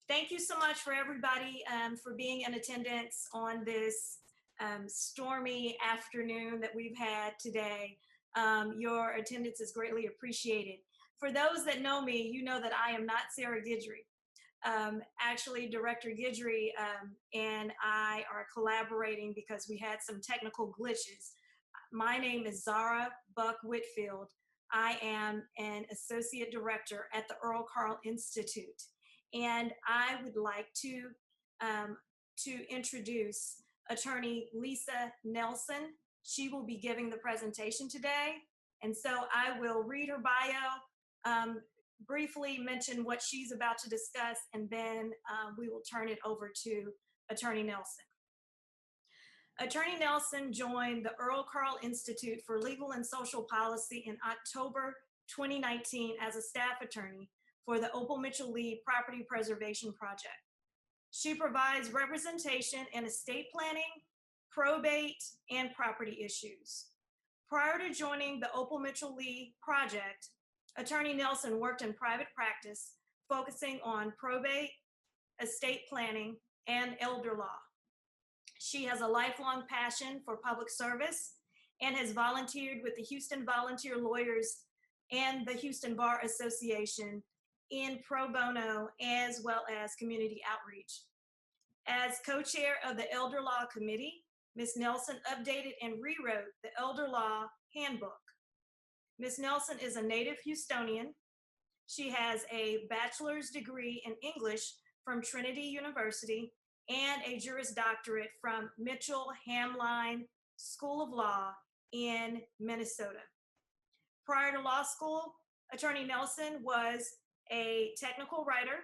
Thank you so much for everybody for being in attendance on this stormy afternoon that we've had today. Your attendance is greatly appreciated. For those that know me, you know that I am not Sarah Guidry. Actually, Director Guidry and I are collaborating because we had some technical glitches. My name is Zara Buck Whitfield. I am an Associate Director at the Earl Carl Institute. And I would like to introduce Attorney Lisa Nelsen. She will be giving the presentation today. And so I will read her bio, briefly mention what she's about to discuss, and then we will turn it over to Attorney Nelsen. Attorney Nelsen joined the Earl Carl Institute for Legal and Social Policy in October 2019 as a staff attorney for the Opal Mitchell Lee Property Preservation Project. She provides representation in estate planning, probate, and property issues. Prior to joining the Opal Mitchell Lee project, Attorney Nelsen worked in private practice, focusing on probate, estate planning, and elder law. She has a lifelong passion for public service and has volunteered with the Houston Volunteer Lawyers and the Houston Bar Association in pro bono, as well as community outreach. As co-chair of the Elder Law Committee, Ms. Nelsen updated and rewrote the Elder Law Handbook. Ms. Nelsen is a native Houstonian. She has a bachelor's degree in English from Trinity University and a Juris Doctorate from Mitchell Hamline School of Law in Minnesota. Prior to law school, Attorney Nelsen was a technical writer,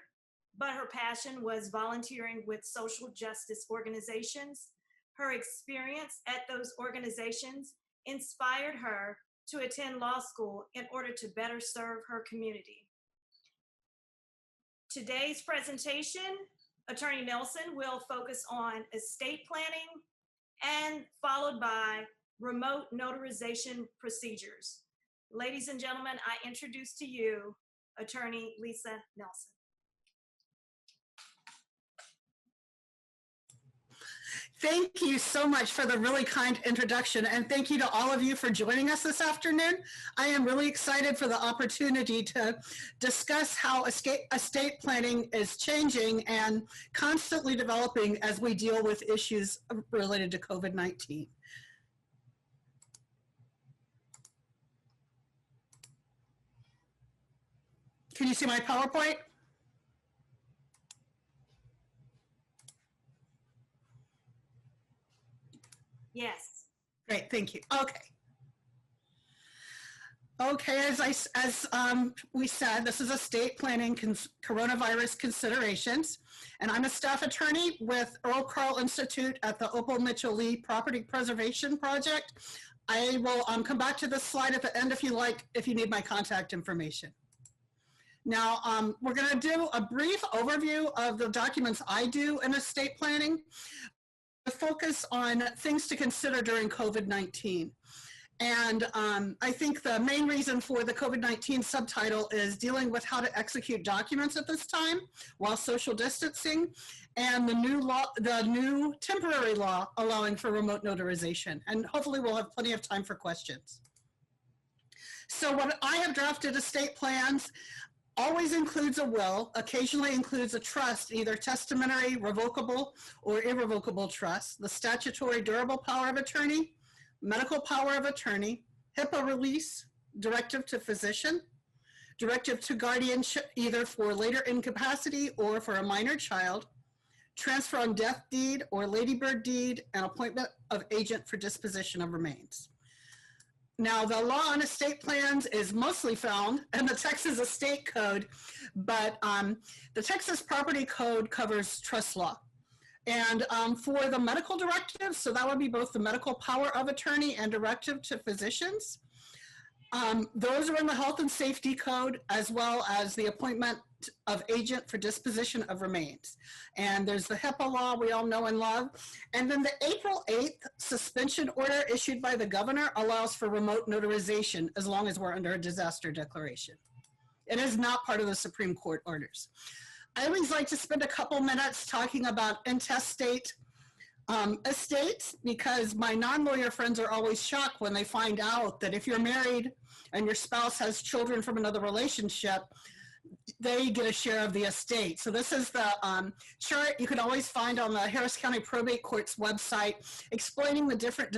but her passion was volunteering with social justice organizations. Her experience at those organizations inspired her to attend law school in order to better serve her community. Today's presentation, Attorney Nelsen will focus on estate planning and followed by remote notarization procedures. Ladies and gentlemen, I introduce to you Attorney Lisa Nelsen. Thank you so much for the really kind introduction, and thank you to all of you for joining us this afternoon. I am really excited for the opportunity to discuss how estate planning is changing and constantly developing as we deal with issues related to COVID-19. Can you see my PowerPoint? Yes. Great, thank you. Okay. Okay, as we said, this is estate planning coronavirus considerations, and I'm a staff attorney with Earl Carl Institute at the Opal Mitchell Lee Property Preservation Project. I will come back to this slide at the end if you like, if you need my contact information. Now, we're going to do a brief overview of the documents I do in estate planning, to focus on things to consider during COVID-19. And I think the main reason for the COVID-19 subtitle is dealing with how to execute documents at this time while social distancing, and the new temporary law allowing for remote notarization. And hopefully we'll have plenty of time for questions. So what I have drafted estate plans always includes a will, occasionally includes a trust, either testamentary, revocable, or irrevocable trust, the statutory durable power of attorney, medical power of attorney, HIPAA release, directive to physician, directive to guardianship either for later incapacity or for a minor child, transfer on death deed or ladybird deed, and appointment of agent for disposition of remains. Now, the law on estate plans is mostly found in the Texas Estate Code, but the Texas Property Code covers trust law. And for the medical directive, so that would be both the medical power of attorney and directive to physicians. Those are in the Health and Safety Code, as well as the appointment of agent for disposition of remains. And there's the HIPAA law we all know and love. And then the April 8th suspension order issued by the governor allows for remote notarization as long as we're under a disaster declaration. It is not part of the Supreme Court orders. I always like to spend a couple minutes talking about intestate estates, because my non-lawyer friends are always shocked when they find out that if you're married and your spouse has children from another relationship, they get a share of the estate. So this is the chart you can always find on the Harris County Probate Court's website, explaining the different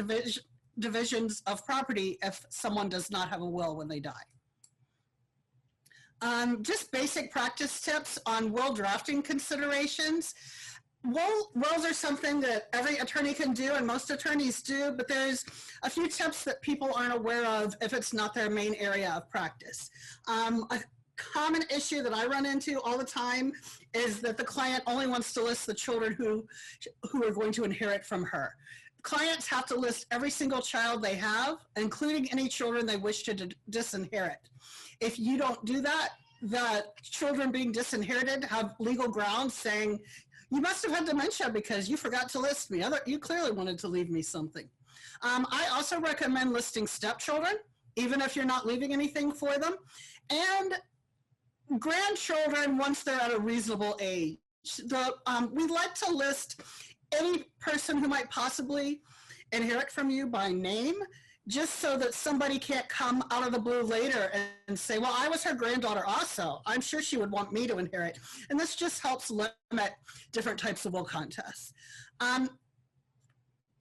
divisions of property if someone does not have a will when they die. Just basic practice tips on will drafting considerations. Wills are something that every attorney can do, and most attorneys do, but there's a few tips that people aren't aware of if it's not their main area of practice. A common issue that I run into all the time is that the client only wants to list the children who are going to inherit from her. Clients have to list every single child they have, including any children they wish to disinherit. If you don't do that, the children being disinherited have legal grounds saying, you must have had dementia because you forgot to list me. You clearly wanted to leave me something. I also recommend listing stepchildren, even if you're not leaving anything for them, and grandchildren once they're at a reasonable age. We like to list any person who might possibly inherit from you by name, just so that somebody can't come out of the blue later and say, well, I was her granddaughter also. I'm sure she would want me to inherit. And this just helps limit different types of will contests.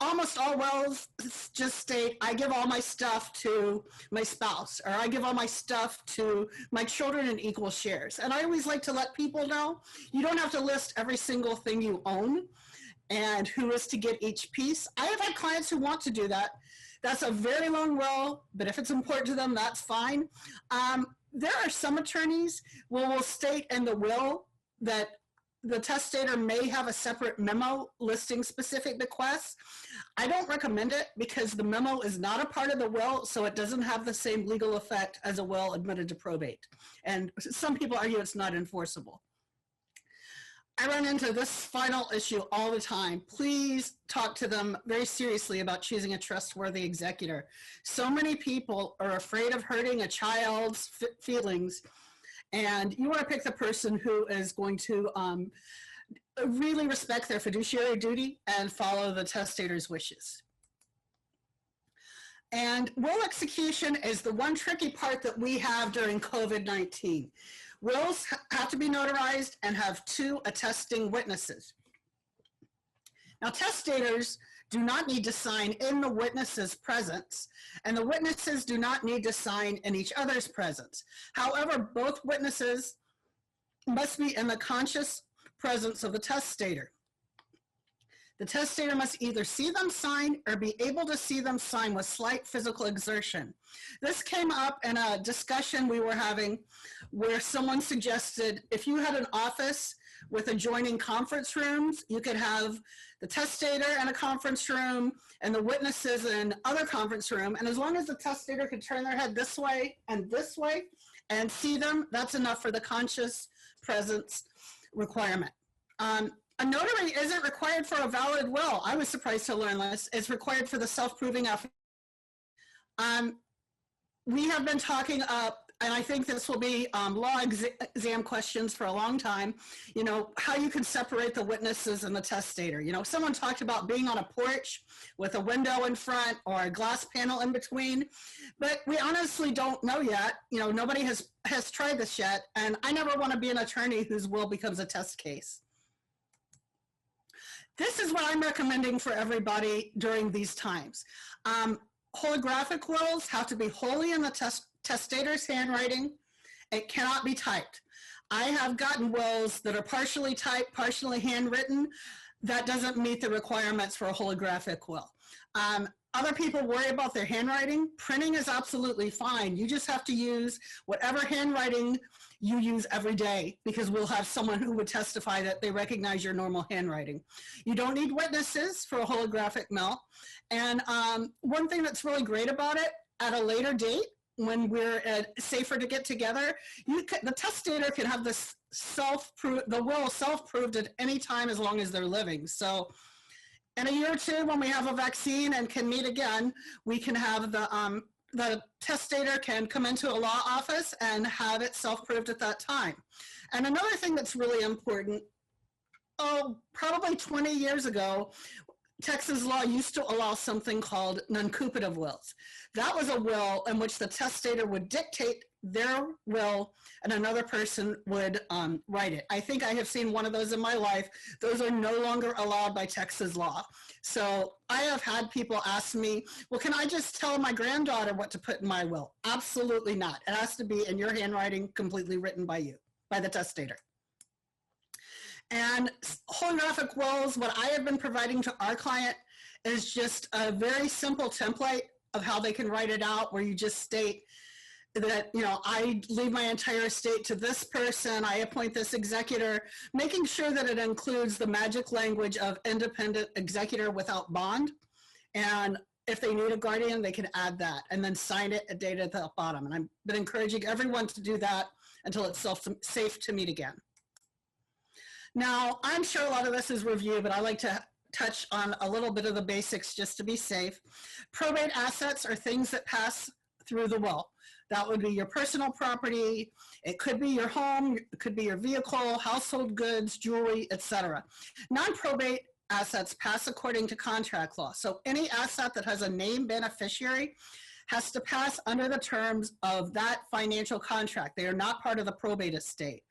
Almost all wills just state, I give all my stuff to my spouse, or I give all my stuff to my children in equal shares. And I always like to let people know, you don't have to list every single thing you own and who is to get each piece. I have had clients who want to do that. That's a very long will, but if it's important to them, that's fine. There are some attorneys who will state in the will that the testator may have a separate memo listing specific bequests. I don't recommend it because the memo is not a part of the will, so it doesn't have the same legal effect as a will admitted to probate. And some people argue it's not enforceable. I run into this final issue all the time. Please talk to them very seriously about choosing a trustworthy executor. So many people are afraid of hurting a child's feelings, and you want to pick the person who is going to really respect their fiduciary duty and follow the testator's wishes. And will execution is the one tricky part that we have during COVID-19. Wills have to be notarized and have 2 attesting witnesses. Now, testators do not need to sign in the witness's presence, and the witnesses do not need to sign in each other's presence. However, both witnesses must be in the conscious presence of the testator. The testator must either see them sign or be able to see them sign with slight physical exertion. This came up in a discussion we were having where someone suggested if you had an office with adjoining conference rooms, you could have the testator in a conference room and the witnesses in other conference room. And as long as the testator could turn their head this way and see them, that's enough for the conscious presence requirement. A notary isn't required for a valid will. I was surprised to learn this. It's required for the self-proving affidavit. We have been talking and I think this will be law exam questions for a long time, you know, how you can separate the witnesses and the testator. You know, someone talked about being on a porch with a window in front or a glass panel in between, but we honestly don't know yet. You know, nobody has tried this yet, and I never want to be an attorney whose will becomes a test case. This is what I'm recommending for everybody during these times. Holographic wills have to be wholly in the testator's handwriting. It cannot be typed. I have gotten wills that are partially typed, partially handwritten. That doesn't meet the requirements for a holographic will. Other people worry about their handwriting. Printing is absolutely fine. You just have to use whatever handwriting you use every day, because we'll have someone who would testify that they recognize your normal handwriting. You don't need witnesses for a holographic will. And one thing that's really great about it, at a later date, when we're safer to get together, the testator can have this the will self-proved at any time as long as they're living. So in a year or two, when we have a vaccine and can meet again, we can have the the testator can come into a law office and have it self-proved at that time. And another thing that's really important, probably 20 years ago, Texas law used to allow something called non-cupative wills. That was a will in which the testator would dictate their will and another person would write it. I think I have seen one of those in my life. Those are no longer allowed by Texas law. So I have had people ask me, well, can I just tell my granddaughter what to put in my will? Absolutely not. It has to be in your handwriting, completely written by you, by the testator. And holographic wills, what I have been providing to our client is just a very simple template of how they can write it out, where you just state that, you know, I leave my entire estate to this person, I appoint this executor, making sure that it includes the magic language of independent executor without bond. And if they need a guardian, they can add that and then sign it and date it at the bottom. And I've been encouraging everyone to do that until it's safe to meet again. Now, I'm sure a lot of this is review, but I like to touch on a little bit of the basics just to be safe. Probate assets are things that pass through the will. That would be your personal property. It could be your home, it could be your vehicle, household goods, jewelry, etc. Non-probate assets pass according to contract law. So any asset that has a named beneficiary has to pass under the terms of that financial contract. They are not part of the probate estate.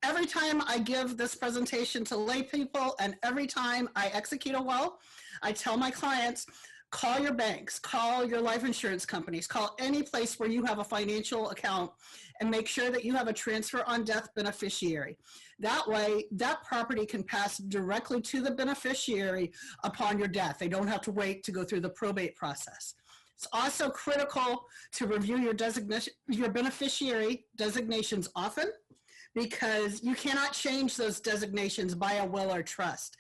Every time I give this presentation to lay people and every time I execute a will, I tell my clients, call your banks, call your life insurance companies, call any place where you have a financial account and make sure that you have a transfer on death beneficiary. That way, that property can pass directly to the beneficiary upon your death. They don't have to wait to go through the probate process. It's also critical to review your beneficiary designations often, because you cannot change those designations by a will or trust.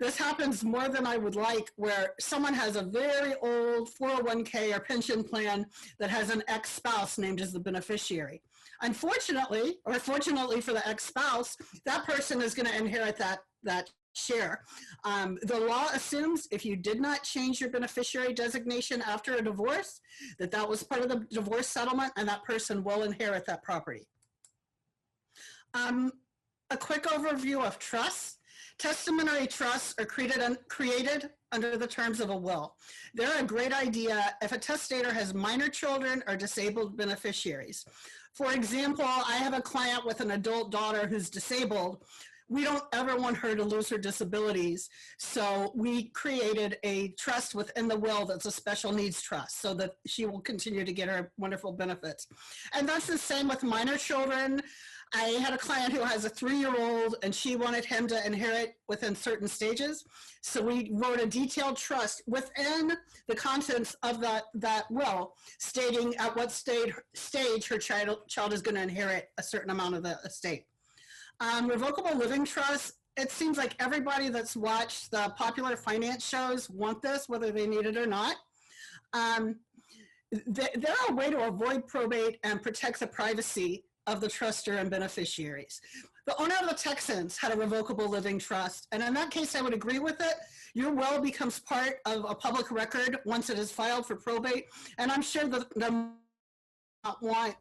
This happens more than I would like, where someone has a very old 401k or pension plan that has an ex-spouse named as the beneficiary. Unfortunately, or fortunately for the ex-spouse, that person is going to inherit that share. The law assumes if you did not change your beneficiary designation after a divorce, that was part of the divorce settlement and that person will inherit that property. A quick overview of trusts. Testamentary trusts are created under the terms of a will. They're a great idea if a testator has minor children or disabled beneficiaries. For example, I have a client with an adult daughter who's disabled. We don't ever want her to lose her disabilities, so we created a trust within the will that's a special needs trust so that she will continue to get her wonderful benefits. And that's the same with minor children. I had a client who has a 3-year-old and she wanted him to inherit within certain stages. So we wrote a detailed trust within the contents of that will, stating at what stage her child is going to inherit a certain amount of the estate. Revocable living trust, it seems like everybody that's watched the popular finance shows want this, whether they need it or not. They're a way to avoid probate and protect the privacy of the trustor and beneficiaries. The owner of the Texans had a revocable living trust, and in that case, I would agree with it. Your will becomes part of a public record once it is filed for probate, and I'm sure that they don't want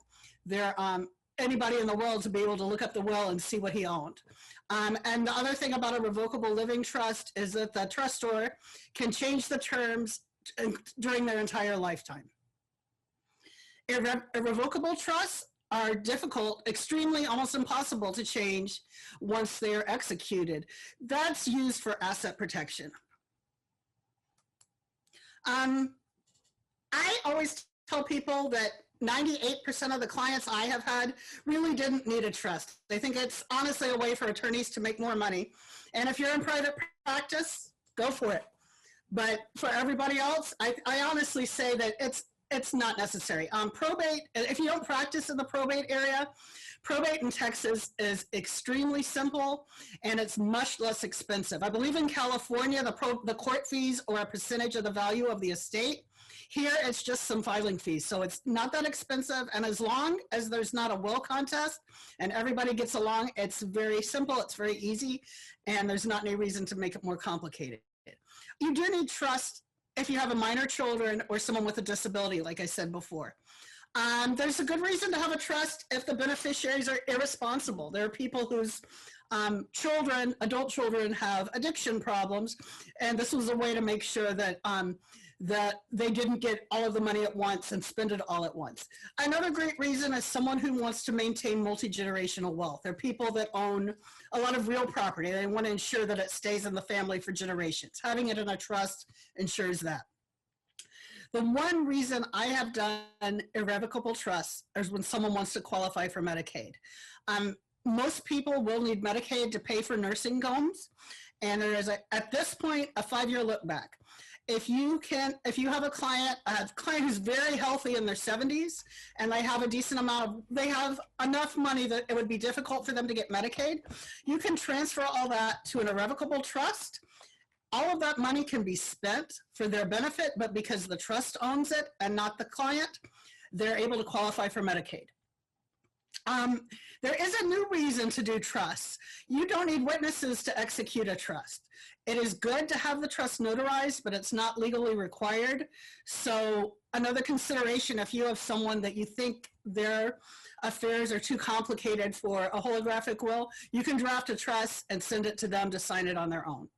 anybody in the world to be able to look up the will and see what he owned. And the other thing about a revocable living trust is that the trustor can change the terms during their entire lifetime. Irrevocable trusts are difficult, extremely, almost impossible to change once they are executed. That's used for asset protection. I always tell people that 98% of the clients I have had really didn't need a trust. They think it's honestly a way for attorneys to make more money. And if you're in private practice, go for it. But for everybody else, I honestly say that it's not necessary. Probate, if you don't practice in the probate area, probate in Texas is extremely simple and it's much less expensive. I believe in California, the court fees are a percentage of the value of the estate. Here, it's just some filing fees. So it's not that expensive. And as long as there's not a will contest and everybody gets along, it's very simple, it's very easy, and there's not any reason to make it more complicated. You do need trust if you have a minor children or someone with a disability, like I said before. There's a good reason to have a trust if the beneficiaries are irresponsible. There are people whose adult children have addiction problems, and this was a way to make sure that that they didn't get all of the money at once and spend it all at once. Another great reason is someone who wants to maintain multi-generational wealth. There are people that own a lot of real property. They want to ensure that it stays in the family for generations. Having it in a trust ensures that. The one reason I have done irrevocable trusts is when someone wants to qualify for Medicaid. Most people will need Medicaid to pay for nursing homes, and there is, at this point, a 5-year look back. If you have a client who's very healthy in their 70s, and they have a decent amount they have enough money that it would be difficult for them to get Medicaid, you can transfer all that to an irrevocable trust. All of that money can be spent for their benefit, but because the trust owns it and not the client, they're able to qualify for Medicaid. There is a new reason to do trusts. You don't need witnesses to execute a trust. It is good to have the trust notarized, but it's not legally required. So another consideration, if you have someone that you think their affairs are too complicated for a holographic will, you can draft a trust and send it to them to sign it on their own.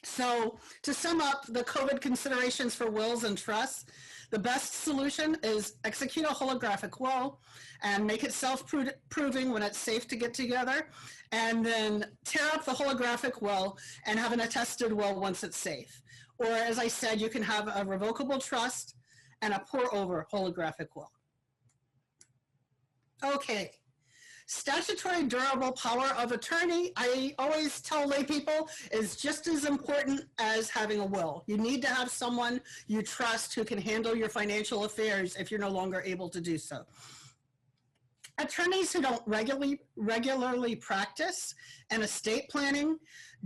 So to sum up the COVID considerations for wills and trusts, the best solution is execute a holographic will and make it self-proving when it's safe to get together, and then tear up the holographic will and have an attested will once it's safe. Or as I said, you can have a revocable trust and a pour-over holographic will. Okay. Statutory durable power of attorney, I always tell lay people, is just as important as having a will. You need to have someone you trust who can handle your financial affairs if you're no longer able to do so. Attorneys who don't regularly practice in estate planning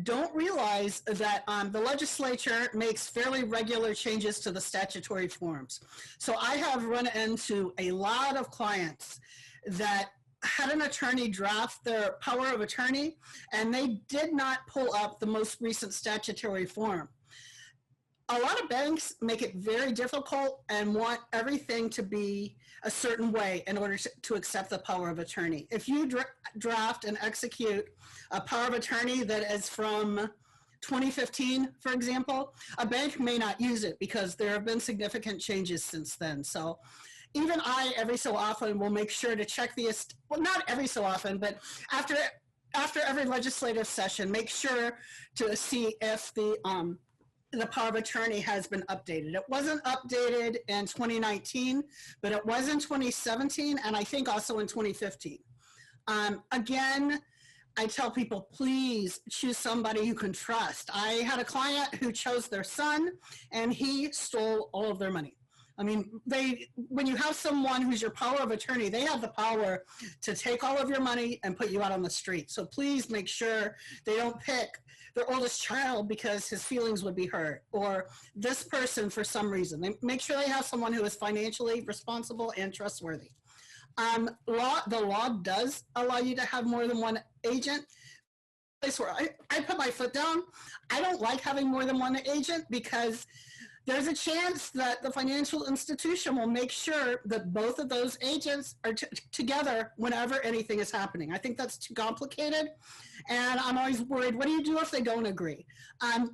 don't realize that the legislature makes fairly regular changes to the statutory forms. So I have run into a lot of clients that had an attorney draft their power of attorney, and they did not pull up the most recent statutory form. A lot of banks make it very difficult and want everything to be a certain way in order to accept the power of attorney. If you draft and execute a power of attorney that is from 2015, for example, a bank may not use it because there have been significant changes since then. So even I, every so often, will make sure to check well, not every so often, but after every legislative session, make sure to see if the power of attorney has been updated. It wasn't updated in 2019, but it was in 2017, and I think also in 2015. Again, I tell people, please choose somebody you can trust. I had a client who chose their son, and he stole all of their money. I mean, when you have someone who's your power of attorney, they have the power to take all of your money and put you out on the street. So please make sure they don't pick their oldest child because his feelings would be hurt, or this person for some reason. They make sure they have someone who is financially responsible and trustworthy. The law does allow you to have more than one agent. Place where I put my foot down. I don't like having more than one agent because there's a chance that the financial institution will make sure that both of those agents are together whenever anything is happening. I think that's too complicated, and I'm always worried, what do you do if they don't agree? I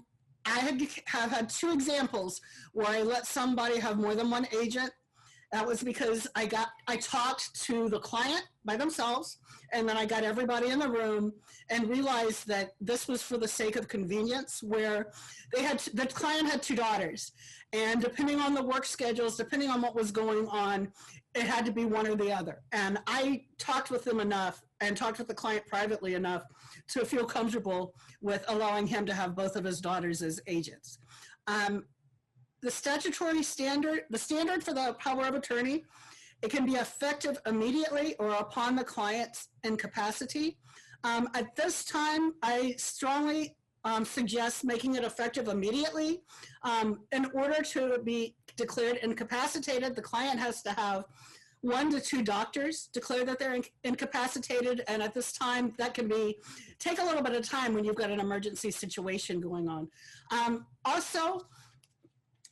have had 2 examples where I let somebody have more than one agent. That was because I talked to the client by themselves, and then I got everybody in the room and realized that this was for the sake of convenience, where the client had 2 daughters, and depending on the work schedules, depending on what was going on, it had to be one or the other. And I talked with them enough and talked with the client privately enough to feel comfortable with allowing him to have both of his daughters as agents. The statutory standard, the standard for the power of attorney, it can be effective immediately or upon the client's incapacity. At this time, I strongly suggest making it effective immediately. In order to be declared incapacitated, the client has to have 1 to 2 doctors declare that they're incapacitated, and at this time, that can take a little bit of time when you've got an emergency situation going on. Also,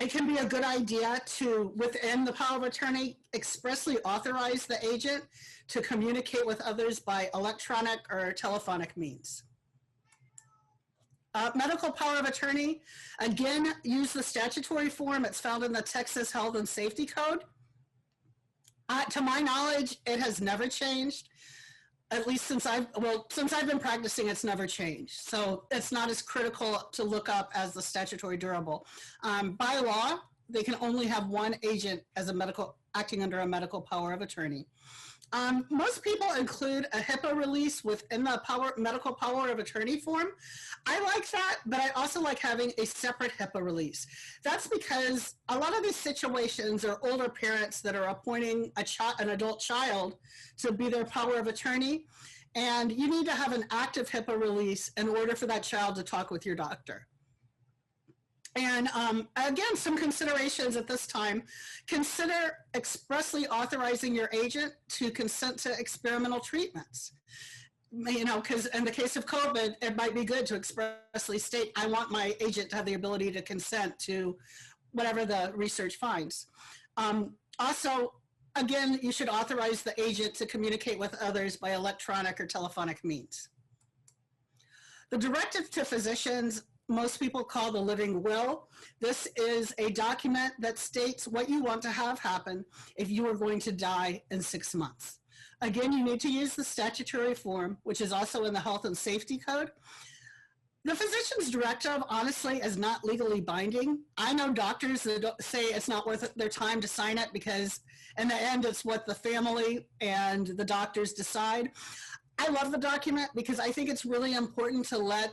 it can be a good idea to, within the power of attorney, expressly authorize the agent to communicate with others by electronic or telephonic means. Medical power of attorney, again, use the statutory form. It's found in the Texas Health and Safety Code. To my knowledge, it has never changed. At least since I've been practicing, it's never changed. So it's not as critical to look up as the statutory durable. By law, they can only have one agent as acting under a medical power of attorney. Most people include a HIPAA release within the medical power of attorney form. I like that, but I also like having a separate HIPAA release. That's because a lot of these situations are older parents that are appointing an adult child to be their power of attorney, and you need to have an active HIPAA release in order for that child to talk with your doctor. And again, some considerations at this time: consider expressly authorizing your agent to consent to experimental treatments. You know, because in the case of COVID, it might be good to expressly state, I want my agent to have the ability to consent to whatever the research finds. Also, again, you should authorize the agent to communicate with others by electronic or telephonic means. The directive to physicians, most people call the living will. This is a document that states what you want to have happen if you are going to die in 6 months. Again, you need to use the statutory form, which is also in the Health and Safety Code. The physician's directive, honestly, is not legally binding. I know doctors that say it's not worth their time to sign it because in the end, it's what the family and the doctors decide. I love the document because I think it's really important to let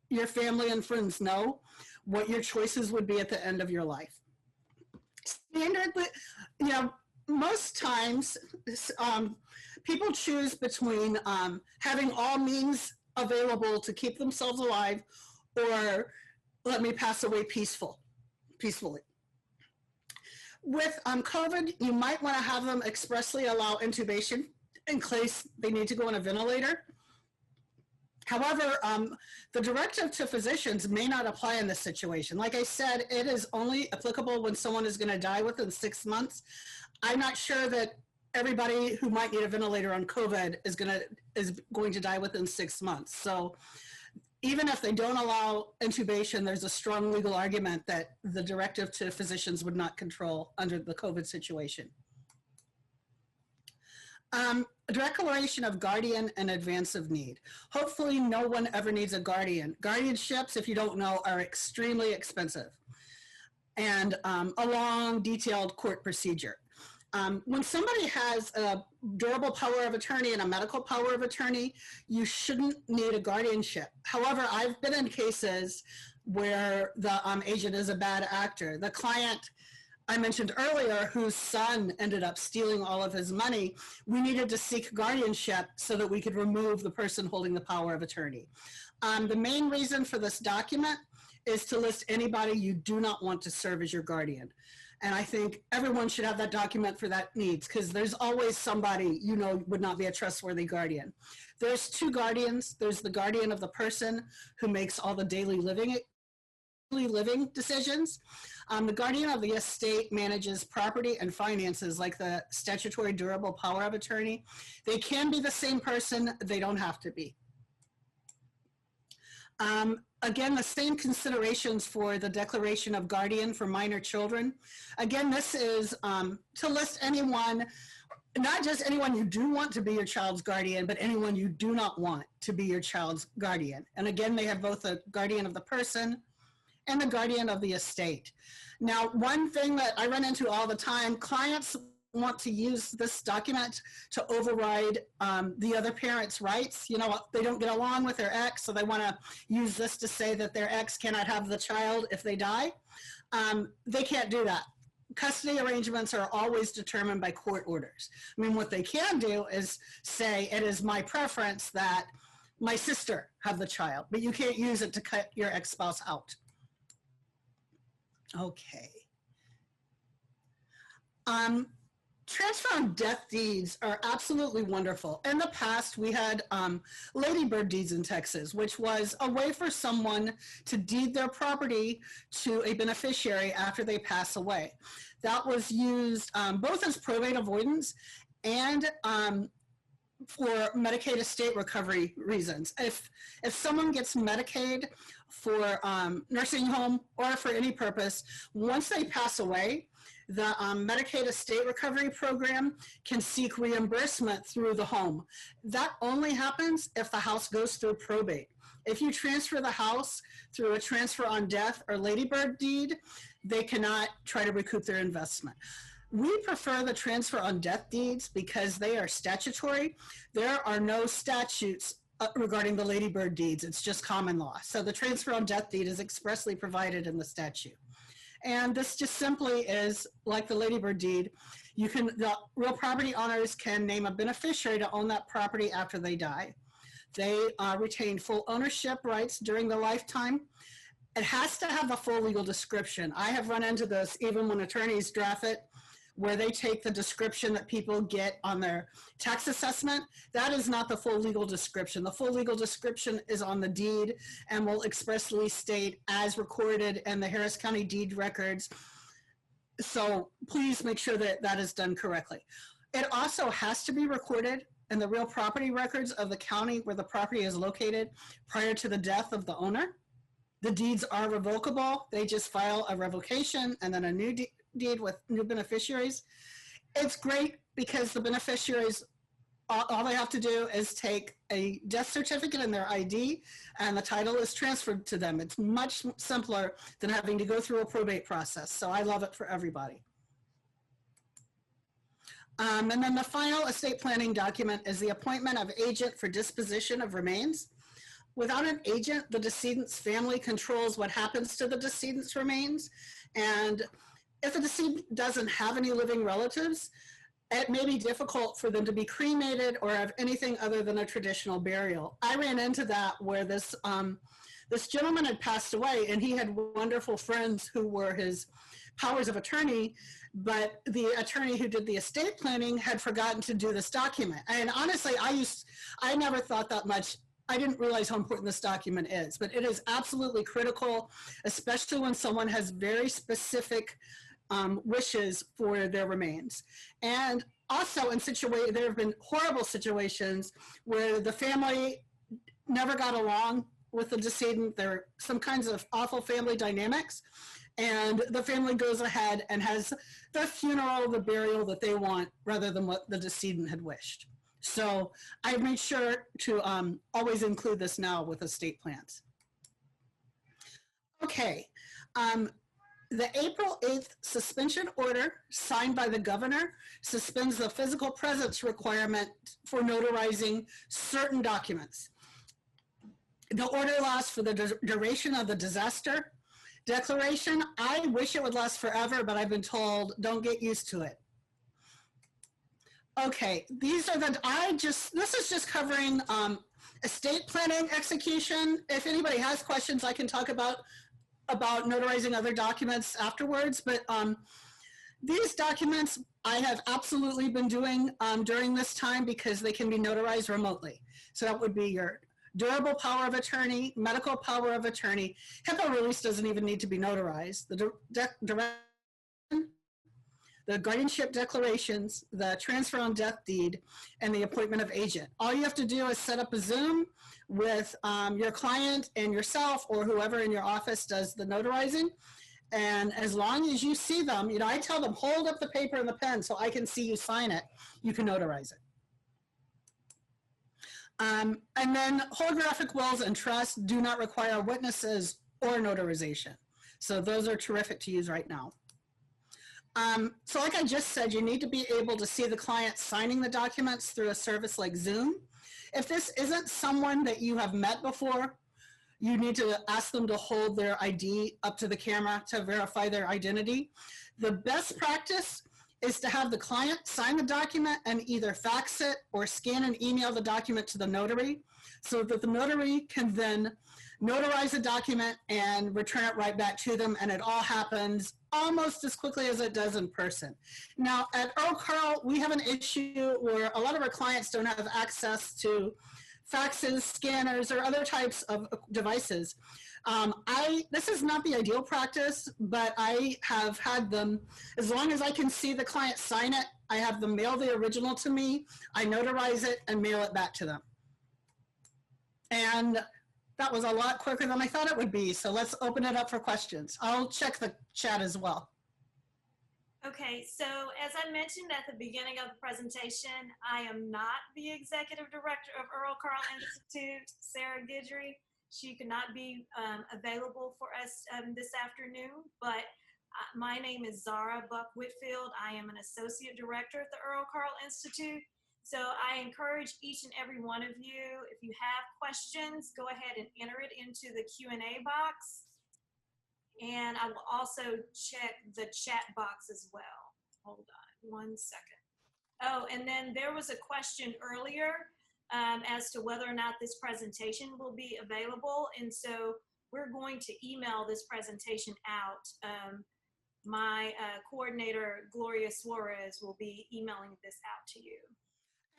your family and friends know what your choices would be at the end of your life. Standardly, you know, most times people choose between having all means available to keep themselves alive or let me pass away peacefully. With COVID, you might want to have them expressly allow intubation in case they need to go on a ventilator. However, the directive to physicians may not apply in this situation. Like I said, it is only applicable when someone is going to die within 6 months. I'm not sure that everybody who might need a ventilator on COVID is going to die within 6 months. So even if they don't allow intubation, there's a strong legal argument that the directive to physicians would not control under the COVID situation. A declaration of guardian in advance of need. Hopefully no one ever needs a guardian. Guardianships, if you don't know, are extremely expensive and a long, detailed court procedure. When somebody has a durable power of attorney and a medical power of attorney, you shouldn't need a guardianship. However, I've been in cases where the agent is a bad actor. The client I mentioned earlier, whose son ended up stealing all of his money, we needed to seek guardianship so that we could remove the person holding the power of attorney. The main reason for this document is to list anybody you do not want to serve as your guardian. And I think everyone should have that document for that needs, because there's always somebody you know would not be a trustworthy guardian. There's two guardians. There's the guardian of the person who makes all the daily living decisions. The guardian of the estate manages property and finances like the statutory durable power of attorney. They can be the same person. They don't have to be. Again, the same considerations for the declaration of guardian for minor children. Again, this is to list anyone, not just anyone you do want to be your child's guardian, but anyone you do not want to be your child's guardian. And again, they have both a guardian of the person and the guardian of the estate. Now, one thing that I run into all the time, clients want to use this document to override the other parent's rights. You know, they don't get along with their ex, so they want to use this to say that their ex cannot have the child if they die. They can't do that. Custody arrangements are always determined by court orders. I mean, what they can do is say, it is my preference that my sister have the child, but you can't use it to cut your ex-spouse out. Okay. Transfer on death deeds are absolutely wonderful. In the past, we had ladybird deeds in Texas, which was a way for someone to deed their property to a beneficiary after they pass away. That was used both as probate avoidance and for Medicaid estate recovery reasons. If someone gets Medicaid for nursing home or for any purpose, once they pass away, the Medicaid estate recovery program can seek reimbursement through the home. That only happens if the house goes through probate. If you transfer the house through a transfer on death or ladybird deed, they cannot try to recoup their investment. We prefer the transfer on death deeds because they are statutory. There are no statutes regarding the ladybird deeds. It's just common law. So the transfer on death deed is expressly provided in the statute. And this just simply is like the ladybird deed. The real property owners can name a beneficiary to own that property after they die. They retain full ownership rights during the lifetime. It has to have a full legal description. I have run into this even when attorneys draft it, where they take the description that people get on their tax assessment. That is not the full legal description. The full legal description is on the deed and will expressly state as recorded in the Harris County deed records. So please make sure that that is done correctly. It also has to be recorded in the real property records of the county where the property is located prior to the death of the owner. The deeds are revocable. They just file a revocation and then a new deed with new beneficiaries. It's great because the beneficiaries, all they have to do is take a death certificate and their ID, and the title is transferred to them. It's much simpler than having to go through a probate process. So I love it for everybody. And then the final estate planning document is the appointment of agent for disposition of remains. Without an agent, the decedent's family controls what happens to the decedent's remains. And if the decedent doesn't have any living relatives, it may be difficult for them to be cremated or have anything other than a traditional burial. I ran into that where this gentleman had passed away and he had wonderful friends who were his powers of attorney, but the attorney who did the estate planning had forgotten to do this document. And honestly, I never thought that much. I didn't realize how important this document is, but it is absolutely critical, especially when someone has very specific wishes for their remains. And also there have been horrible situations where the family never got along with the decedent. There are some kinds of awful family dynamics, and the family goes ahead and has the funeral, the burial that they want rather than what the decedent had wished. So I made sure to always include this now with estate plans. Okay. The April 8th suspension order signed by the governor suspends the physical presence requirement for notarizing certain documents. The order lasts for the duration of the disaster declaration. I wish it would last forever, but I've been told don't get used to it. Okay, this is just covering estate planning execution. If anybody has questions, I can talk about notarizing other documents afterwards, but these documents I have absolutely been doing during this time because they can be notarized remotely. So that would be your durable power of attorney, medical power of attorney. HIPAA release doesn't even need to be notarized. The guardianship declarations, the transfer on death deed, and the appointment of agent. All you have to do is set up a Zoom with your client and yourself or whoever in your office does the notarizing. And as long as you see them, I tell them, hold up the paper and the pen so I can see you sign it, you can notarize it. And then holographic wills and trusts do not require witnesses or notarization. So those are terrific to use right now. So like I just said, you need to be able to see the client signing the documents through a service like Zoom. If this isn't someone that you have met before, you need to ask them to hold their ID up to the camera to verify their identity. The best practice is to have the client sign the document and either fax it or scan and email the document to the notary so that the notary can then notarize the document and return it right back to them, and it all happens almost as quickly as it does in person. Now, at Earl Carl, we have an issue where a lot of our clients don't have access to faxes, scanners, or other types of devices. This is not the ideal practice, but I have had them, as long as I can see the client sign it, I have them mail the original to me, I notarize it, and mail it back to them. And that was a lot quicker than I thought it would be. So let's open it up for questions. I'll check the chat as well. Okay, so as I mentioned at the beginning of the presentation, I am not the executive director of Earl Carl Institute, Sarah Guidry. She could not be available for us this afternoon, but my name is Zara Buck Whitfield. I am an associate director at the Earl Carl Institute. So I encourage each and every one of you, if you have questions, go ahead and enter it into the Q&A box. And I will also check the chat box as well. Hold on 1 second. Oh, and then there was a question earlier as to whether or not this presentation will be available. And so we're going to email this presentation out. My coordinator, Gloria Suarez, will be emailing this out to you.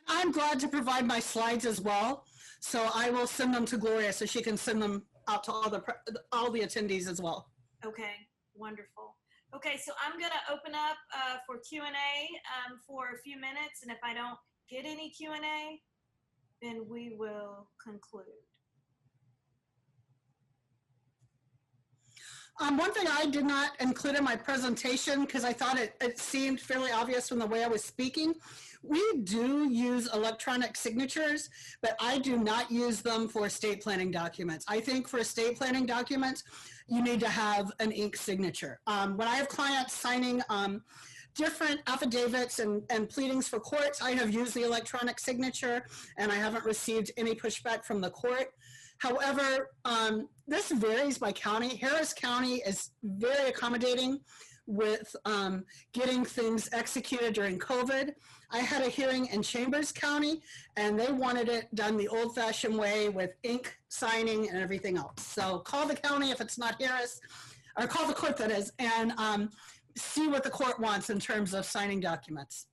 I'm glad to provide my slides as well. So I will send them to Gloria so she can send them out to all the attendees as well. Okay, wonderful. Okay, so I'm gonna open up for Q&A for a few minutes, and if I don't get any Q&A, then we will conclude. One thing I did not include in my presentation, because I thought it seemed fairly obvious from the way I was speaking, we do use electronic signatures, but I do not use them for estate planning documents. I think for estate planning documents, you need to have an ink signature. When I have clients signing different affidavits and pleadings for courts, I have used the electronic signature, and I haven't received any pushback from the court. However, this varies by county. Harris County is very accommodating with getting things executed during COVID. I had a hearing in Chambers County, and they wanted it done the old-fashioned way with ink signing and everything else. So call the county if it's not Harris, or call the court, that is, and see what the court wants in terms of signing documents.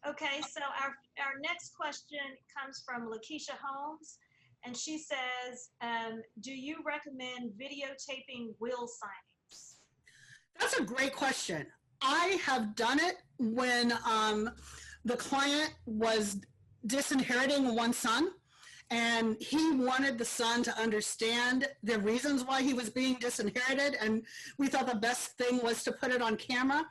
Okay, so our next question comes from Lakeisha Holmes, and she says, do you recommend videotaping will signings? That's a great question. I have done it when the client was disinheriting one son, and he wanted the son to understand the reasons why he was being disinherited, and we thought the best thing was to put it on camera.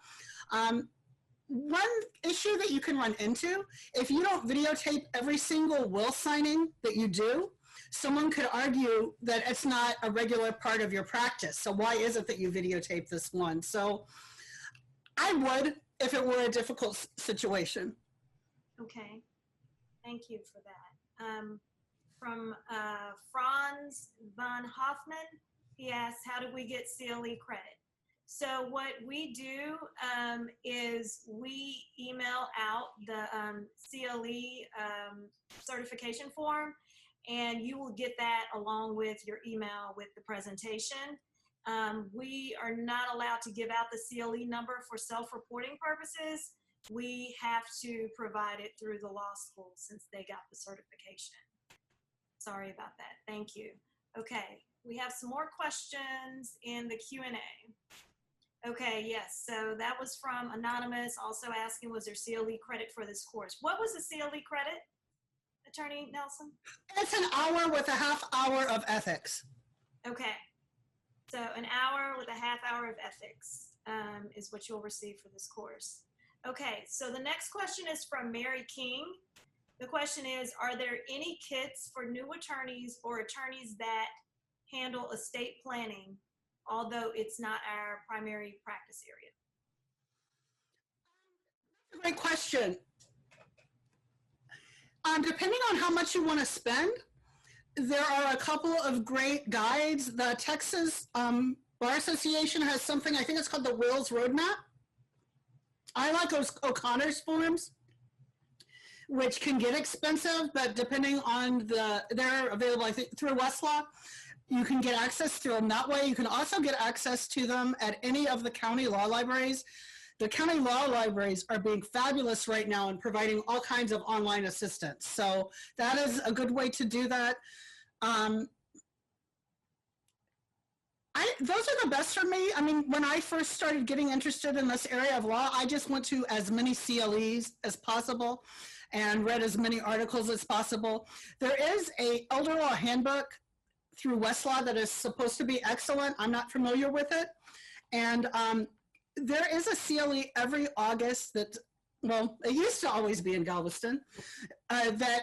One issue that you can run into, if you don't videotape every single will signing that you do, someone could argue that it's not a regular part of your practice. So why is it that you videotape this one? So I would, if it were a difficult situation. Okay, thank you for that. From Franz von Hoffman, he asks, how do we get CLE credit? So what we do is we email out the CLE certification form, and you will get that along with your email with the presentation. We are not allowed to give out the CLE number for self-reporting purposes. We have to provide it through the law school since they got the certification. Sorry about that. Thank you. Okay, we have some more questions in the Q&A. Okay, yes, so that was from Anonymous, also asking, was there CLE credit for this course? What was the CLE credit, Attorney Nelsen? It's an hour with a half hour of ethics. Okay, so an hour with a half hour of ethics is what you'll receive for this course. Okay, so the next question is from Mary King. The question is, are there any kits for new attorneys or attorneys that handle estate planning, although it's not our primary practice area? Great question. Depending on how much you want to spend, there are a couple of great guides. The Texas Bar Association has something, I think it's called the Wills Roadmap. I like those O'Connor's forms, which can get expensive, but depending on they're available, I think, through Westlaw. You can get access to them that way. You can also get access to them at any of the county law libraries. The county law libraries are being fabulous right now in providing all kinds of online assistance. So that is a good way to do that. Those are the best for me. I mean, when I first started getting interested in this area of law, I just went to as many CLEs as possible and read as many articles as possible. There is a elder law handbook through Westlaw that is supposed to be excellent. I'm not familiar with it. And there is a CLE every August that, well, it used to always be in Galveston, that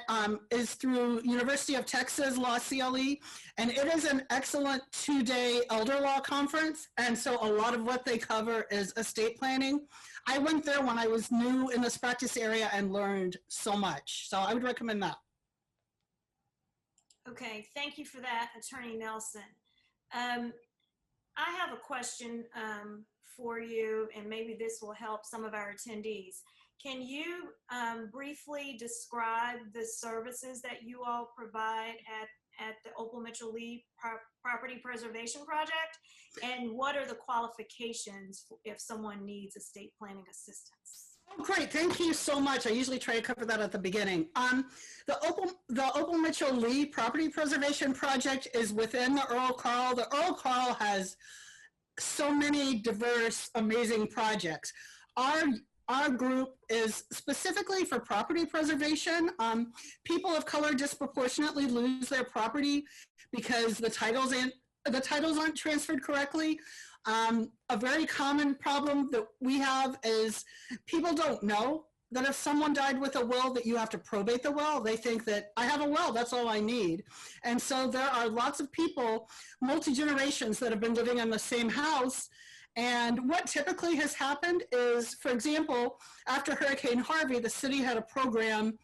is through University of Texas Law CLE, and it is an excellent 2-day elder law conference, and so a lot of what they cover is estate planning. I went there when I was new in this practice area and learned so much, so I would recommend that. Okay, thank you for that, Attorney Nelson. I have a question for you, and maybe this will help some of our attendees. Can you briefly describe the services that you all provide at the Opal Mitchell Lee Property Preservation Project, and what are the qualifications if someone needs estate planning assistance? Oh, great, thank you so much. I usually try to cover that at the beginning. The Opal Mitchell Lee Property Preservation Project is within the Earl Carl. The Earl Carl has so many diverse, amazing projects. Our group is specifically for property preservation. People of color disproportionately lose their property because the titles aren't transferred correctly. A very common problem that we have is people don't know that if someone died with a will that you have to probate the will. They think that I have a will, that's all I need. And so there are lots of people, multi-generations, that have been living in the same house. And what typically has happened is, for example, after Hurricane Harvey, the city had a program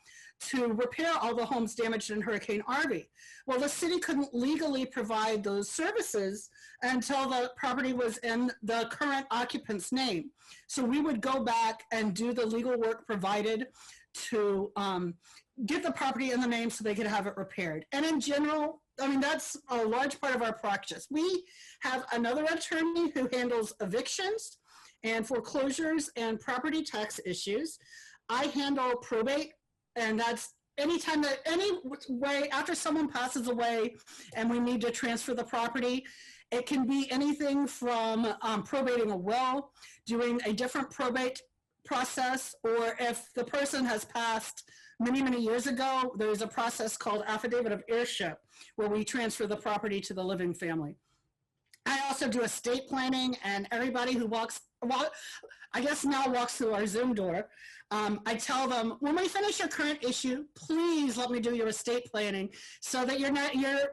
to repair all the homes damaged in Hurricane Harvey. Well, the city couldn't legally provide those services until the property was in the current occupant's name. So we would go back and do the legal work provided to get the property in the name so they could have it repaired. And in general, I mean, that's a large part of our practice. We have another attorney who handles evictions and foreclosures and property tax issues. I handle probate, and that's anytime that any way after someone passes away and we need to transfer the property. It can be anything from probating a will, doing a different probate process, or if the person has passed many, many years ago, there's a process called affidavit of heirship where we transfer the property to the living family. I also do estate planning, and everybody who walks, well, I guess now walks through our Zoom door, I tell them, when we finish your current issue, please let me do your estate planning so that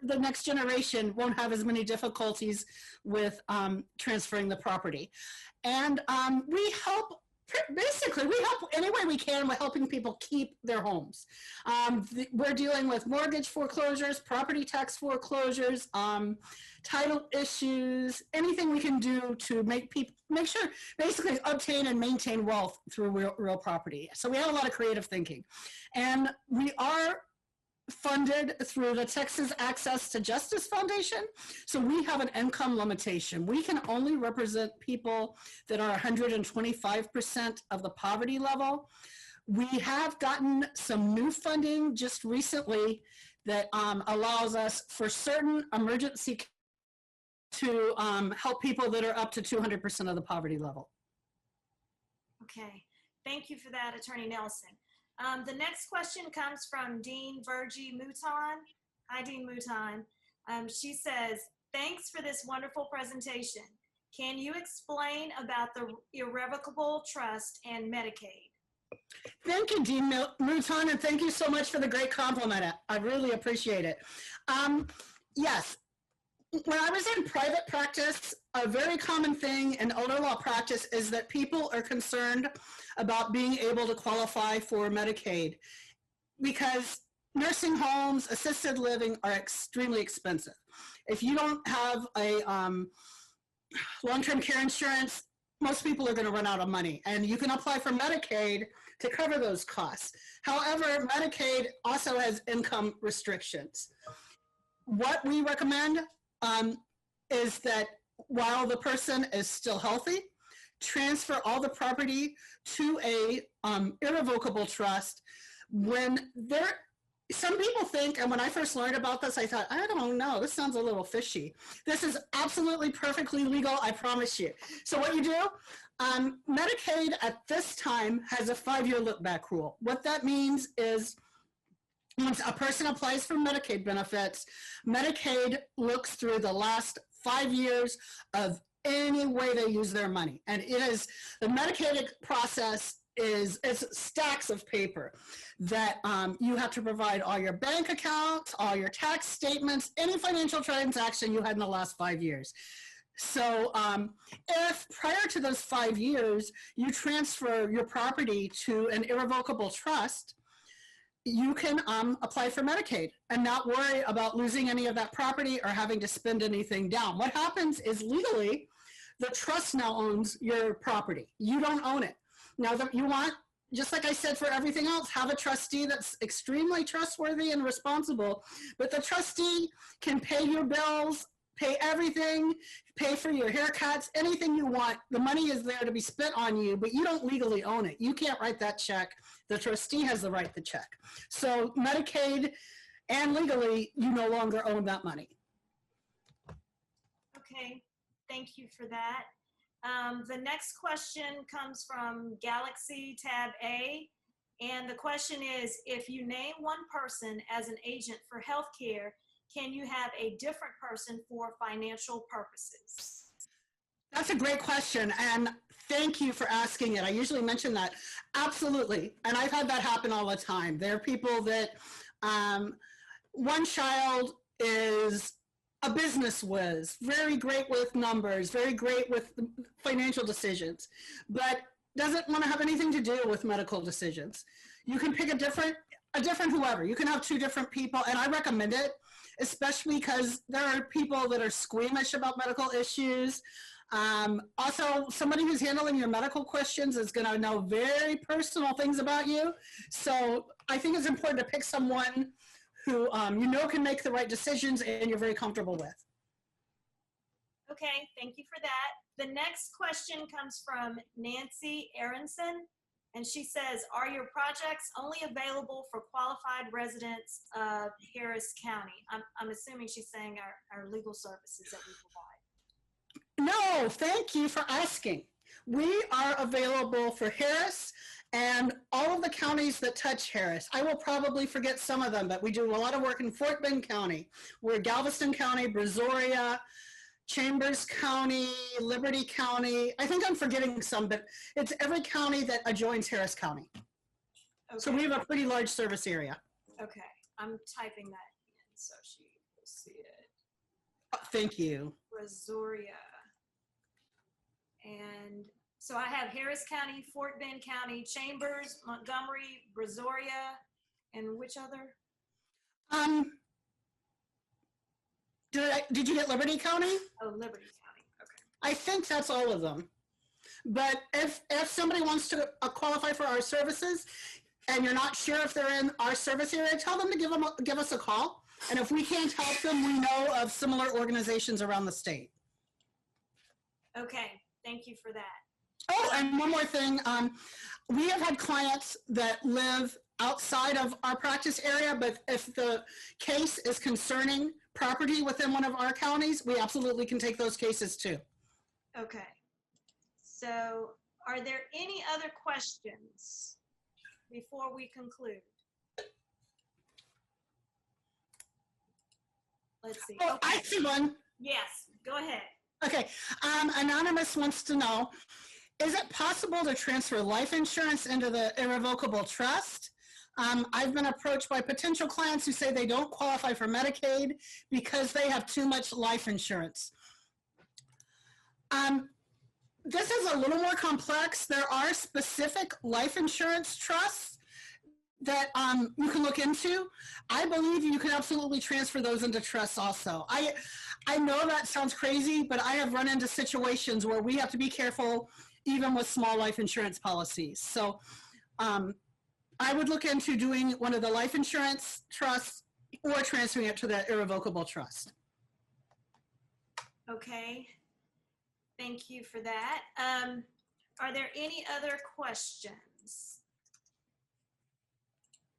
the next generation won't have as many difficulties with transferring the property. And we help, basically, we help any way we can with helping people keep their homes. We're dealing with mortgage foreclosures, property tax foreclosures, title issues, anything we can do to make sure, basically obtain and maintain wealth through real property. So we have a lot of creative thinking. And we are funded through the Texas Access to Justice Foundation. So we have an income limitation. We can only represent people that are 125% of the poverty level. We have gotten some new funding just recently that allows us for certain emergency to help people that are up to 200% of the poverty level. Okay, thank you for that, Attorney Nelson. The next question comes from Dean Virgie Mouton. Hi, Dean Mouton. She says, thanks for this wonderful presentation. Can you explain about the irrevocable trust and Medicaid? Thank you, Dean Mouton, and thank you so much for the great compliment. I really appreciate it. Yes. When I was in private practice, a very common thing in elder law practice is that people are concerned about being able to qualify for Medicaid because nursing homes, assisted living are extremely expensive. If you don't have a long-term care insurance, most people are going to run out of money, and you can apply for Medicaid to cover those costs. However, Medicaid also has income restrictions. What we recommend is that while the person is still healthy, transfer all the property to a irrevocable trust. When some people think, and when I first learned about this, I thought, I don't know, this sounds a little fishy. This is absolutely perfectly legal, I promise you. So what you do, Medicaid at this time has a 5-year look-back rule. What that means is once a person applies for Medicaid benefits, Medicaid looks through the last 5 years of any way they use their money. And it is, the Medicaid process is stacks of paper that you have to provide all your bank accounts, all your tax statements, any financial transaction you had in the last 5 years. So if prior to those 5 years, you transfer your property to an irrevocable trust, you can apply for Medicaid and not worry about losing any of that property or having to spend anything down. What happens is legally, the trust now owns your property. You don't own it. Now, you want, just like I said for everything else, have a trustee that's extremely trustworthy and responsible, but the trustee can pay your bills, pay everything, pay for your haircuts, anything you want. The money is there to be spent on you, but you don't legally own it. You can't write that check. The trustee has the right to check. So Medicaid and legally, you no longer own that money. Okay, thank you for that. The next question comes from Galaxy Tab A, and the question is, if you name one person as an agent for healthcare, can you have a different person for financial purposes? That's a great question, and thank you for asking it. I usually mention that. Absolutely, and I've had that happen all the time. There are people that one child is a business whiz, very great with numbers, very great with financial decisions, but doesn't want to have anything to do with medical decisions. You can pick a different whoever. You can have 2 different people, and I recommend it, especially because there are people that are squeamish about medical issues. Also, somebody who's handling your medical questions is going to know very personal things about you. So I think it's important to pick someone who you know can make the right decisions and you're very comfortable with. Okay, thank you for that. The next question comes from Nancy Aronson, and she says, are your projects only available for qualified residents of Harris County? I'm assuming she's saying our legal services that we provide. No, thank you for asking. We are available for Harris and all of the counties that touch Harris. I will probably forget some of them, but we do a lot of work in Fort Bend County. We're Galveston County, Brazoria, Chambers County, Liberty County. I think I'm forgetting some, but it's every county that adjoins Harris County. Okay. So we have a pretty large service area. Okay, I'm typing that in so she will see it. Oh, thank you. Brazoria. And so I have Harris County, Fort Bend County, Chambers, Montgomery, Brazoria, and which other? Did you get Liberty County? Oh, Liberty County, okay. I think that's all of them. But if somebody wants to qualify for our services and you're not sure if they're in our service area, tell them to give us a call. And if we can't help them, we know of similar organizations around the state. Okay, thank you for that. Oh, and one more thing. We have had clients that live outside of our practice area, but if the case is concerning property within one of our counties, we absolutely can take those cases too. Okay. So are there any other questions before we conclude? Let's see. Oh, okay. I see one. Yes, go ahead. Okay. Anonymous wants to know, is it possible to transfer life insurance into the irrevocable trust? I've been approached by potential clients who say they don't qualify for Medicaid because they have too much life insurance. This is a little more complex. There are specific life insurance trusts that you can look into. I believe you can absolutely transfer those into trusts also. I know that sounds crazy, but I have run into situations where we have to be careful even with small life insurance policies. So I would look into doing one of the life insurance trusts or transferring it to the irrevocable trust. Okay, thank you for that. Are there any other questions?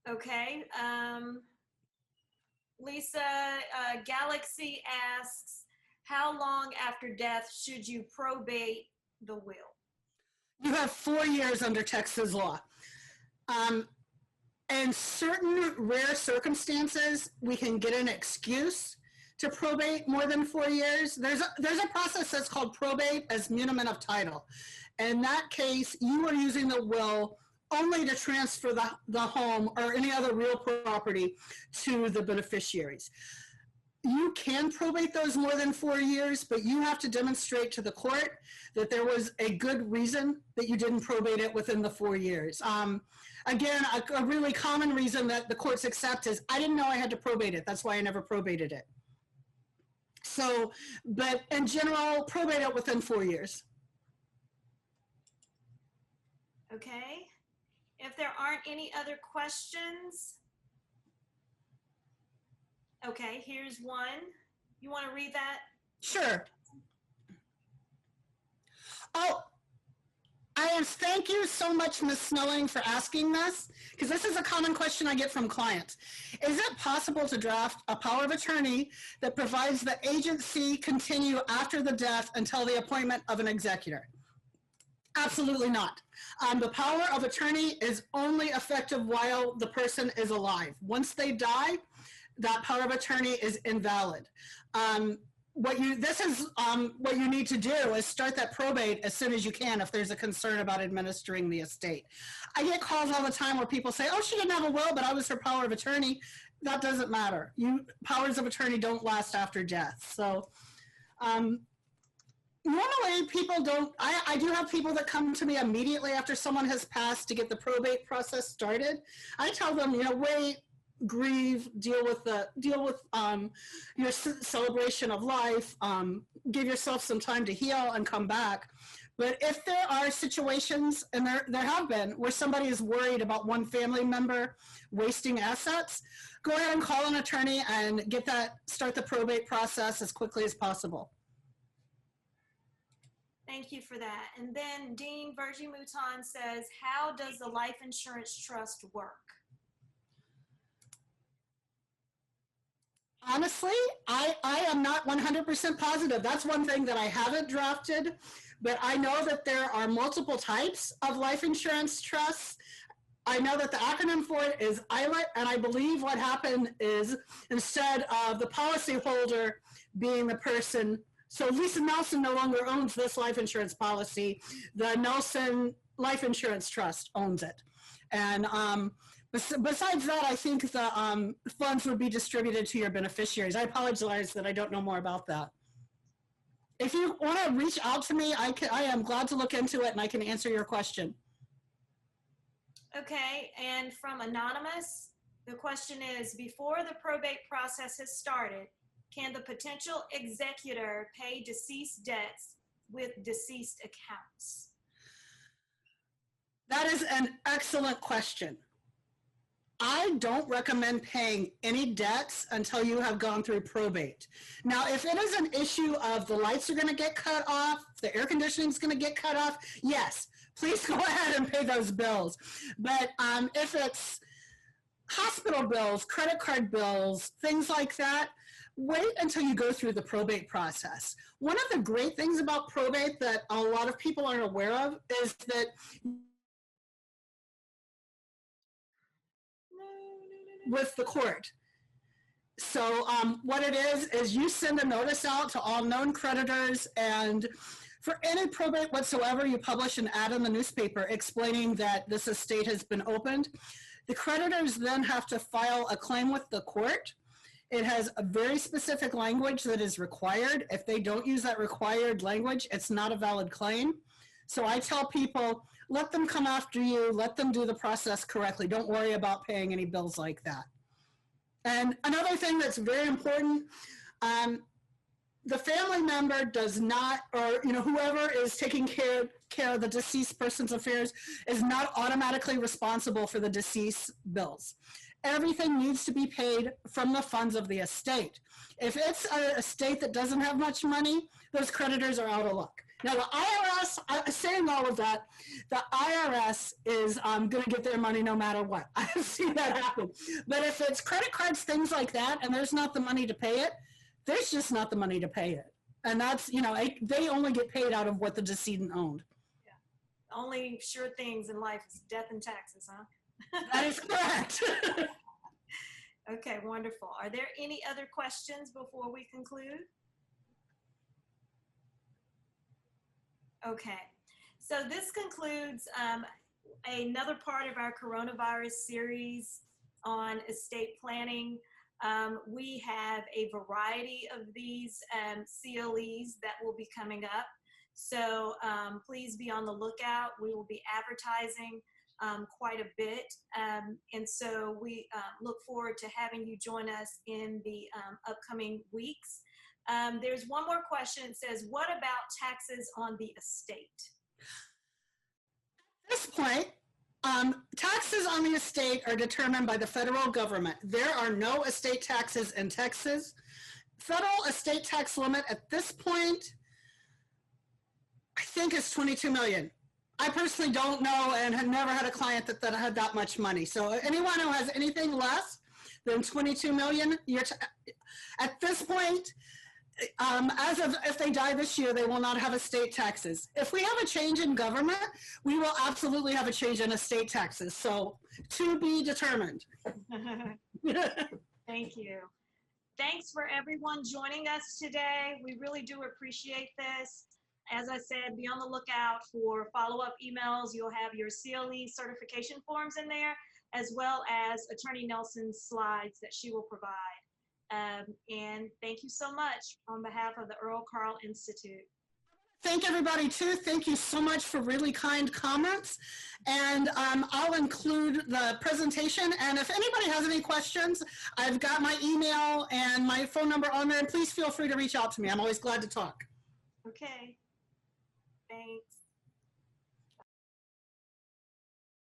Okay, Lisa, Galaxy asks, how long after death should you probate the will? You have 4 years under Texas law. In certain rare circumstances, we can get an excuse to probate more than 4 years. There's a process that's called probate as muniment of title. In that case, you are using the will only to transfer the home or any other real property to the beneficiaries. You can probate those more than 4 years, but you have to demonstrate to the court that there was a good reason that you didn't probate it within the 4 years. Again, a really common reason that the courts accept is, I didn't know I had to probate it. That's why I never probated it. So, but in general, probate it within 4 years. Okay, if there aren't any other questions. Okay, here's one. You want to read that? Sure. Oh, thank you so much, Ms. Snelling, for asking this, because this is a common question I get from clients. Is it possible to draft a power of attorney that provides the agency continue after the death until the appointment of an executor? Absolutely not. The power of attorney is only effective while the person is alive. Once they die, that power of attorney is invalid. What you need to do is start that probate as soon as you can if there's a concern about administering the estate. I get calls all the time where people say, oh, she didn't have a will, but I was her power of attorney. That doesn't matter. Powers of attorney don't last after death. So normally people don't, I do have people that come to me immediately after someone has passed to get the probate process started. I tell them, wait, grieve, deal with your celebration of life, give yourself some time to heal and come back. But if there are situations, and there have been, where somebody is worried about one family member wasting assets, go ahead and call an attorney and start the probate process as quickly as possible. Thank you for that. And then Dean Virgie Mouton says, how does the life insurance trust work? Honestly, I am not 100% positive. That's one thing that I haven't drafted, but I know that there are multiple types of life insurance trusts. I know that the acronym for it is ILIT, and I believe what happened is instead of the policyholder being the person, so Lisa Nelsen no longer owns this life insurance policy, the Nelsen Life Insurance Trust owns it. And besides that, I think the funds would be distributed to your beneficiaries. I apologize that I don't know more about that. If you want to reach out to me, I am glad to look into it and I can answer your question. Okay, and from Anonymous, the question is, before the probate process has started, can the potential executor pay deceased debts with deceased accounts? That is an excellent question. I don't recommend paying any debts until you have gone through probate. Now, if it is an issue of the lights are going to get cut off, the air conditioning is going to get cut off, yes, please go ahead and pay those bills. But if it's hospital bills, credit card bills, things like that, wait until you go through the probate process. One of the great things about probate that a lot of people aren't aware of is that with the court. So what it is you send a notice out to all known creditors, and for any probate whatsoever, you publish an ad in the newspaper explaining that this estate has been opened. The creditors then have to file a claim with the court. It has a very specific language that is required. If they don't use that required language, it's not a valid claim. So I tell people, let them come after you, let them do the process correctly. Don't worry about paying any bills like that. And another thing that's very important, the family member does not, or whoever is taking care care of the deceased person's affairs is not automatically responsible for the deceased bills. Everything needs to be paid from the funds of the estate. If it's an estate that doesn't have much money, those creditors are out of luck. Now, the IRS, saying all of that, the IRS is going to get their money no matter what. I've seen that happen. But if it's credit cards, things like that, and there's not the money to pay it, there's just not the money to pay it. And that's, you know, they only get paid out of what the decedent owned. Yeah. Only sure things in life is death and taxes, huh? That is correct. Okay, wonderful. Are there any other questions before we conclude? Okay, so this concludes another part of our coronavirus series on estate planning. We have a variety of these CLEs that will be coming up. So please be on the lookout. We will be advertising quite a bit. And so we look forward to having you join us in the upcoming weeks. There's one more question. It says, what about taxes on the estate? At this point, taxes on the estate are determined by the federal government. There are no estate taxes in Texas. Federal estate tax limit at this point, I think is 22 million. I personally don't know and have never had a client that had that much money. So anyone who has anything less than 22 million, at this point, as of if they die this year, they will not have estate taxes. If we have a change in government, we will absolutely have a change in estate taxes. So to be determined. Thank you. Thanks for everyone joining us today. We really do appreciate this. As I said, be on the lookout for follow-up emails. You'll have your CLE certification forms in there, as well as Attorney Nelsen's slides that she will provide. And thank you so much on behalf of the Earl Carl Institute. Thank everybody too. Thank you so much for really kind comments. And I'll include the presentation. And if anybody has any questions, I've got my email and my phone number on there. And please feel free to reach out to me. I'm always glad to talk. Okay. Thanks.